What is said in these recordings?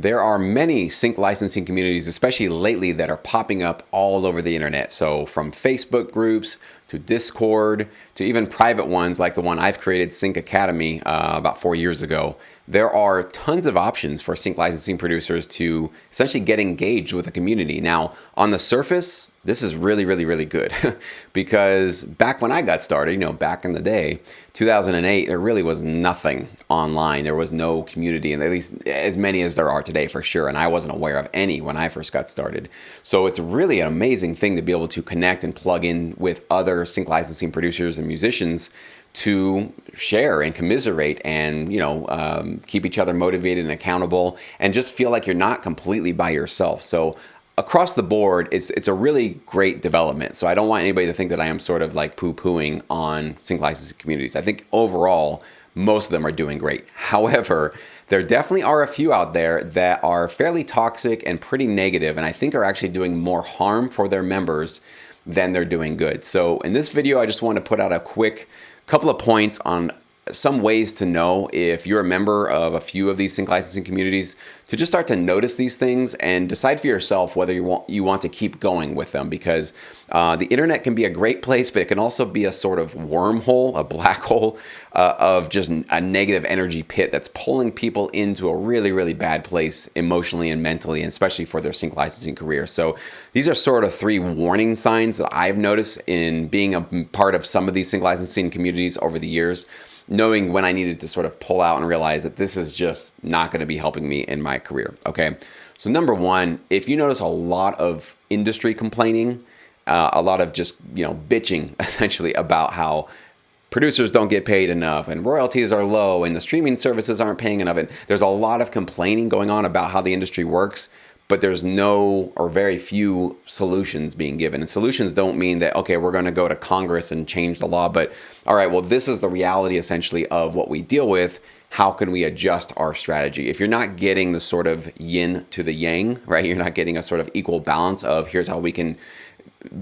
There are many sync licensing communities, especially lately, that are popping up all over the internet. So from Facebook groups to Discord to even private ones like the one I've created, Sync Academy, about 4 years ago. There are tons of options for sync licensing producers to essentially get engaged with a community. Now, on the surface, this is really, really, really good because back when I got started, back in the day, 2008, there really was nothing online. There was no community, and at least as many as there are today for sure. And I wasn't aware of any when I first got started. So it's really an amazing thing to be able to connect and plug in with other sync licensing producers and musicians to share and commiserate and keep each other motivated and accountable and just feel like you're not completely by yourself. So across the board, it's a really great development. So I don't want anybody to think that I am sort of like poo-pooing on sync licensing communities. I think overall, most of them are doing great. However, there definitely are a few out there that are fairly toxic and pretty negative, and I think are actually doing more harm for their members than they're doing good. So in this video, I just want to put out a quick couple of points on some ways to know if you're a member of a few of these sync licensing communities, to just start to notice these things and decide for yourself whether you want to keep going with them, because the internet can be a great place, but it can also be a sort of wormhole, a black hole of just a negative energy pit that's pulling people into a really, really bad place emotionally and mentally, and especially for their sync licensing career. So these are sort of 3 warning signs that I've noticed in being a part of some of these sync licensing communities over the years, knowing when I needed to sort of pull out and realize that this is just not going to be helping me in my career. Okay. So number 1, if you notice a lot of industry complaining, a lot of just, bitching essentially about how producers don't get paid enough and royalties are low and the streaming services aren't paying enough, and there's a lot of complaining going on about how the industry works, but there's no or very few solutions being given. And solutions don't mean that, okay, we're going to go to Congress and change the law, but all right, well, this is the reality essentially of what we deal with. How can we adjust our strategy? If you're not getting the sort of yin to the yang, right? You're not getting a sort of equal balance of here's how we can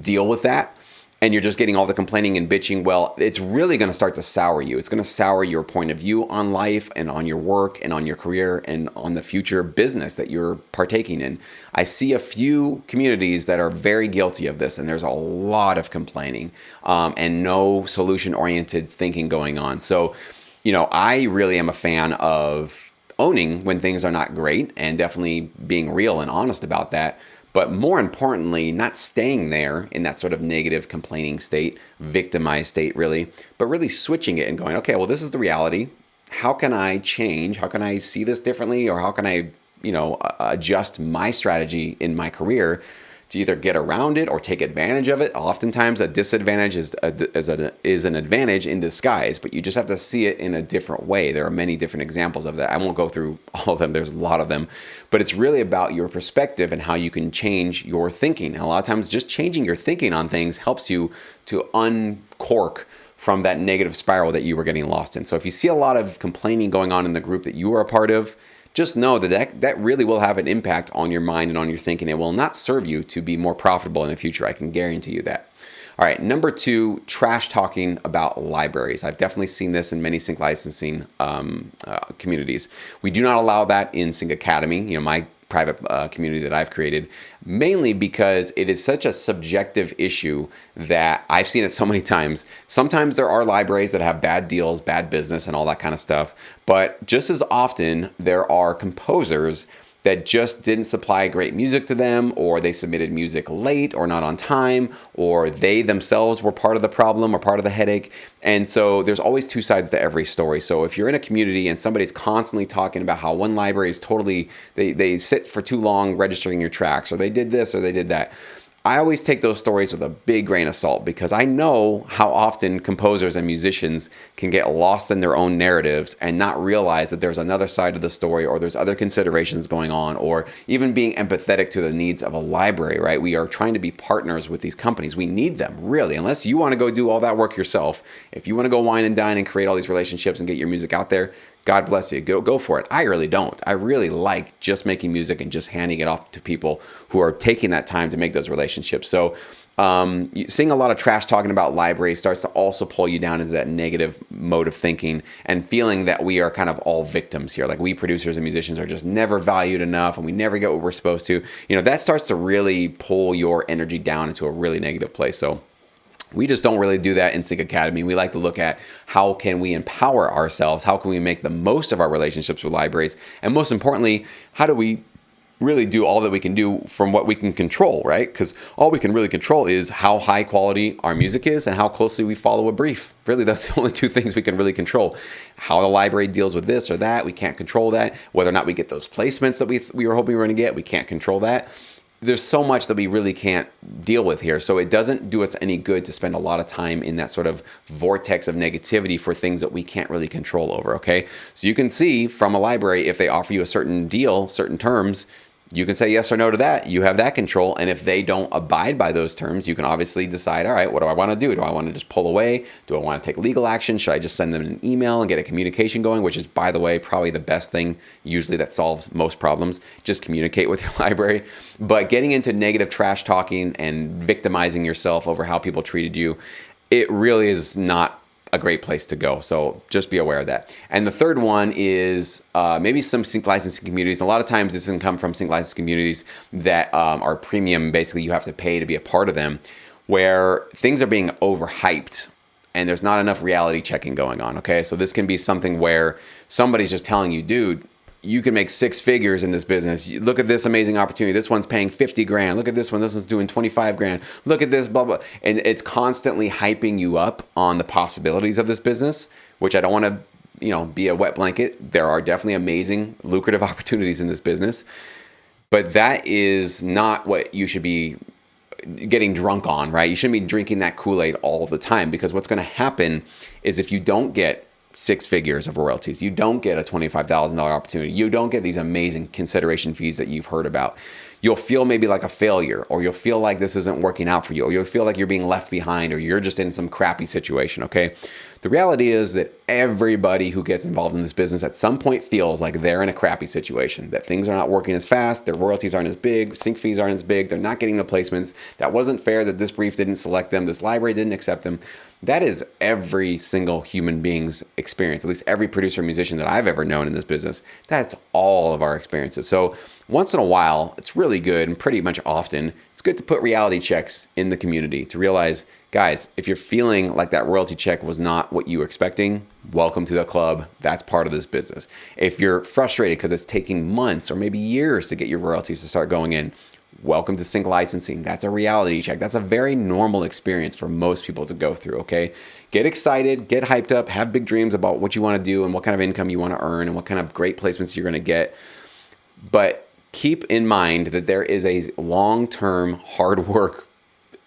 deal with that, and you're just getting all the complaining and bitching, well, it's really going to start to sour you. It's going to sour your point of view on life and on your work and on your career and on the future business that you're partaking in. I see a few communities that are very guilty of this, and there's a lot of complaining and no solution-oriented thinking going on. So, I really am a fan of owning when things are not great and definitely being real and honest about that. But more importantly, not staying there in that sort of negative complaining state, victimized state really, but really switching it and going, okay, well, this is the reality. How can I change? How can I see this differently? Or how can I, adjust my strategy in my career to either get around it or take advantage of it? Oftentimes a disadvantage is an advantage in disguise, but you just have to see it in a different way. There are many different examples of that. I won't go through all of them. There's a lot of them, but it's really about your perspective and how you can change your thinking. And a lot of times just changing your thinking on things helps you to uncork from that negative spiral that you were getting lost in. So if you see a lot of complaining going on in the group that you are a part of, just know that really will have an impact on your mind and on your thinking. It will not serve you to be more profitable in the future. I can guarantee you that. All right, number 2, trash talking about libraries. I've definitely seen this in many sync licensing communities. We do not allow that in Sync Academy, my private community that I've created, mainly because it is such a subjective issue that I've seen it so many times. Sometimes there are libraries that have bad deals, bad business, and all that kind of stuff. But just as often, there are composers that just didn't supply great music to them, or they submitted music late or not on time, or they themselves were part of the problem or part of the headache. And so there's always 2 sides to every story. So if you're in a community and somebody's constantly talking about how one library is totally, they sit for too long registering your tracks, or they did this or they did that, I always take those stories with a big grain of salt, because I know how often composers and musicians can get lost in their own narratives and not realize that there's another side of the story, or there's other considerations going on, or even being empathetic to the needs of a library, right? We are trying to be partners with these companies. We need them, really, unless you want to go do all that work yourself. If you want to go wine and dine and create all these relationships and get your music out there, God bless you. Go for it. I really don't. I really like just making music and just handing it off to people who are taking that time to make those relationships. So seeing a lot of trash talking about libraries starts to also pull you down into that negative mode of thinking and feeling that we are kind of all victims here. Like we producers and musicians are just never valued enough and we never get what we're supposed to. That starts to really pull your energy down into a really negative place. So we just don't really do that in Sync Academy. We like to look at how can we empower ourselves? How can we make the most of our relationships with libraries? And most importantly, how do we really do all that we can do from what we can control, right? Because all we can really control is how high quality our music is and how closely we follow a brief. Really, that's the only two things we can really control. How the library deals with this or that, we can't control that. Whether or not we get those placements that we were hoping we were going to get, we can't control that. There's so much that we really can't deal with here. So it doesn't do us any good to spend a lot of time in that sort of vortex of negativity for things that we can't really control over, okay? So you can see from a library, if they offer you a certain deal, certain terms, you can say yes or no to that. You have that control. And if they don't abide by those terms, you can obviously decide, all right, what do I want to do? Do I want to just pull away? Do I want to take legal action? Should I just send them an email and get a communication going? Which is, by the way, probably the best thing usually that solves most problems. Just communicate with your library. But getting into negative trash talking and victimizing yourself over how people treated you, it really is not a great place to go. So just be aware of that. And the third one is maybe some sync licensing communities. A lot of times this can come from sync licensing communities that are premium. Basically, you have to pay to be a part of them, where things are being overhyped and there's not enough reality checking going on. Okay. So this can be something where somebody's just telling you, dude, you can make 6 figures in this business. Look at this amazing opportunity. This one's paying 50 grand. Look at this one. This one's doing 25 grand. Look at this, blah, blah. And it's constantly hyping you up on the possibilities of this business, which I don't want to, be a wet blanket. There are definitely amazing, lucrative opportunities in this business, but that is not what you should be getting drunk on, right? You shouldn't be drinking that Kool-Aid all the time, because what's going to happen is if you don't get 6 figures of royalties, you don't get a $25,000 opportunity, you don't get these amazing consideration fees that you've heard about, you'll feel maybe like a failure, or you'll feel like this isn't working out for you, or you'll feel like you're being left behind, or you're just in some crappy situation, okay? The reality is that everybody who gets involved in this business at some point feels like they're in a crappy situation, that things are not working as fast, their royalties aren't as big, sync fees aren't as big, they're not getting the placements, that wasn't fair, that this brief didn't select them, this library didn't accept them. That is every single human being's experience, at least every producer and musician that I've ever known in this business. That's all of our experiences. So once in a while, it's really good, and pretty much often, it's good to put reality checks in the community to realize, guys, if you're feeling like that royalty check was not what you were expecting, welcome to the club. That's part of this business. If you're frustrated because it's taking months or maybe years to get your royalties to start going in, welcome to sync licensing. That's a reality check. That's a very normal experience for most people to go through, okay? Get excited, get hyped up, have big dreams about what you want to do and what kind of income you want to earn and what kind of great placements you're going to get. But keep in mind that there is a long-term hard work,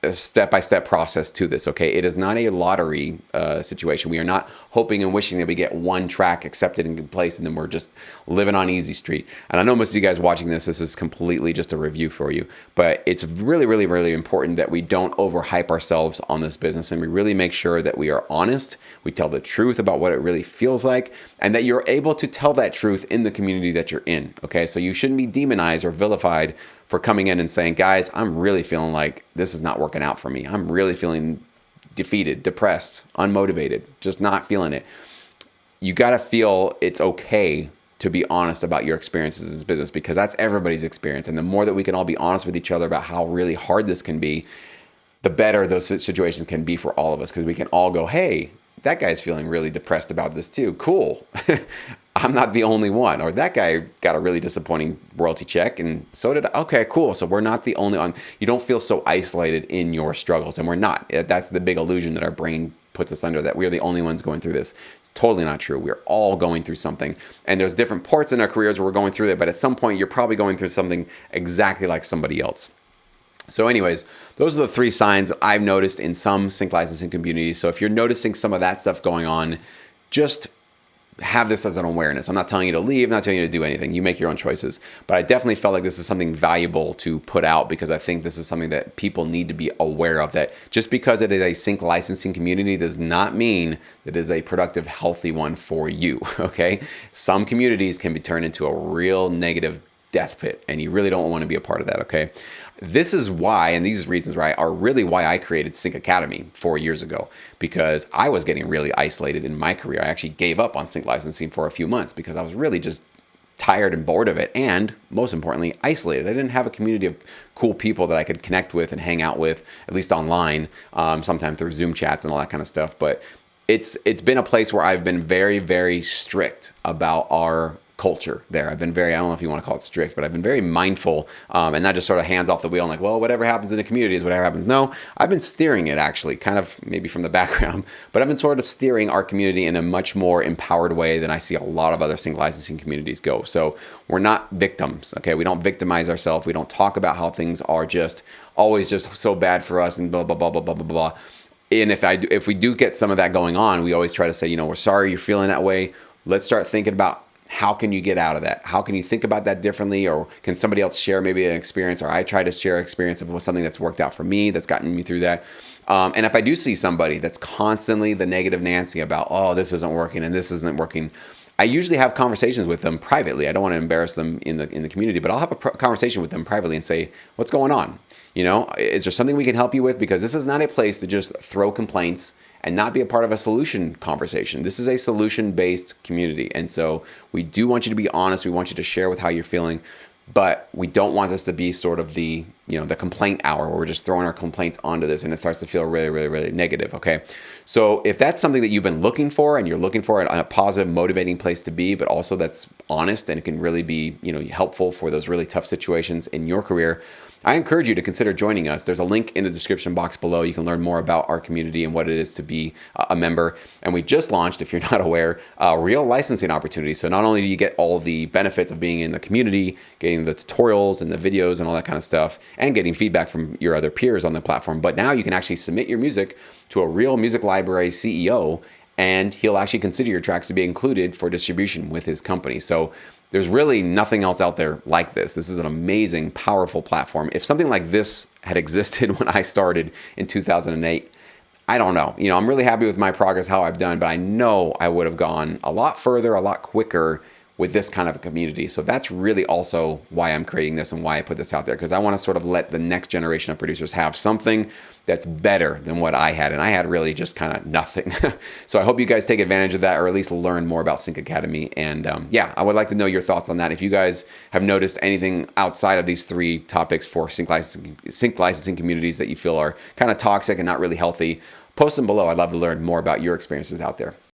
a step-by-step process to this, okay? It is not a lottery situation. We are not hoping and wishing that we get one track accepted and placed and then we're just living on easy street. And I know most of you guys watching this is completely just a review for you, but it's really, really, really important that we don't overhype ourselves on this business and we really make sure that we are honest, we tell the truth about what it really feels like, and that you're able to tell that truth in the community that you're in, okay? So you shouldn't be demonized or vilified for coming in and saying, guys, I'm really feeling like this is not working out for me. I'm really feeling defeated, depressed, unmotivated, just not feeling it. You got to feel it's okay to be honest about your experiences in this business, because that's everybody's experience. And the more that we can all be honest with each other about how really hard this can be, the better those situations can be for all of us, because we can all go, hey, that guy's feeling really depressed about this too. Cool. I'm not the only one. Or that guy got a really disappointing royalty check and so did I. Okay, cool. So we're not the only one. You don't feel so isolated in your struggles, and we're not. That's the big illusion that our brain puts us under, that we're the only ones going through this. It's totally not true. We're all going through something, and there's different parts in our careers where we're going through it, but at some point you're probably going through something exactly like somebody else. So anyways, those are the 3 signs I've noticed in some sync licensing communities. So if you're noticing some of that stuff going on, just have this as an awareness. I'm not telling you to leave, I'm not telling you to do anything. You make your own choices. But I definitely felt like this is something valuable to put out because I think this is something that people need to be aware of, that just because it is a sync licensing community does not mean that it is a productive, healthy one for you, okay? Some communities can be turned into a real negative death pit, and you really don't want to be a part of that, okay? This is why, and these reasons are really why I created Sync Academy 4 years ago, because I was getting really isolated in my career. I actually gave up on sync licensing for a few months because I was really just tired and bored of it, and most importantly, isolated. I didn't have a community of cool people that I could connect with and hang out with, at least online, sometimes through Zoom chats and all that kind of stuff. But it's been a place where I've been very, very strict about our culture there. I've been very, I don't know if you want to call it strict, but I've been very mindful and not just sort of hands off the wheel and like, well, whatever happens in the community is whatever happens. No, I've been steering it actually, kind of maybe from the background, but I've been sort of steering our community in a much more empowered way than I see a lot of other sync licensing communities go. So we're not victims, okay? We don't victimize ourselves. We don't talk about how things are just always just so bad for us and blah, blah, blah, blah, blah, blah, blah. And if we do get some of that going on, we always try to say, we're sorry you're feeling that way. Let's start thinking about how can you get out of that? How can you think about that differently? Or can somebody else share maybe an experience? Or I try to share an experience of something that's worked out for me, that's gotten me through that. And if I do see somebody that's constantly the negative Nancy about, oh, this isn't working and this isn't working, I usually have conversations with them privately. I don't want to embarrass them in the community, but I'll have a conversation with them privately and say, what's going on? Is there something we can help you with? Because this is not a place to just throw complaints and not be a part of a solution conversation. This is a solution-based community. And so we do want you to be honest. We want you to share with how you're feeling, but we don't want this to be sort of the complaint hour where we're just throwing our complaints onto this and it starts to feel really, really, really negative, okay? So if that's something that you've been looking for and you're looking for a positive, motivating place to be, but also that's honest and it can really be, helpful for those really tough situations in your career, I encourage you to consider joining us. There's a link in the description box below. You can learn more about our community and what it is to be a member. And we just launched, if you're not aware, a real licensing opportunity. So not only do you get all the benefits of being in the community, getting the tutorials and the videos and all that kind of stuff, and getting feedback from your other peers on the platform, but now you can actually submit your music to a real music library CEO, and he'll actually consider your tracks to be included for distribution with his company. So there's really nothing else out there like this. This is an amazing, powerful platform. If something like this had existed when I started in 2008, I don't know. I'm really happy with my progress, how I've done, but I know I would have gone a lot further, a lot quicker with this kind of a community. So that's really also why I'm creating this and why I put this out there, because I want to sort of let the next generation of producers have something that's better than what I had. And I had really just kind of nothing. So I hope you guys take advantage of that, or at least learn more about Sync Academy. And I would like to know your thoughts on that. If you guys have noticed anything outside of these three topics for sync licensing communities that you feel are kind of toxic and not really healthy, post them below. I'd love to learn more about your experiences out there.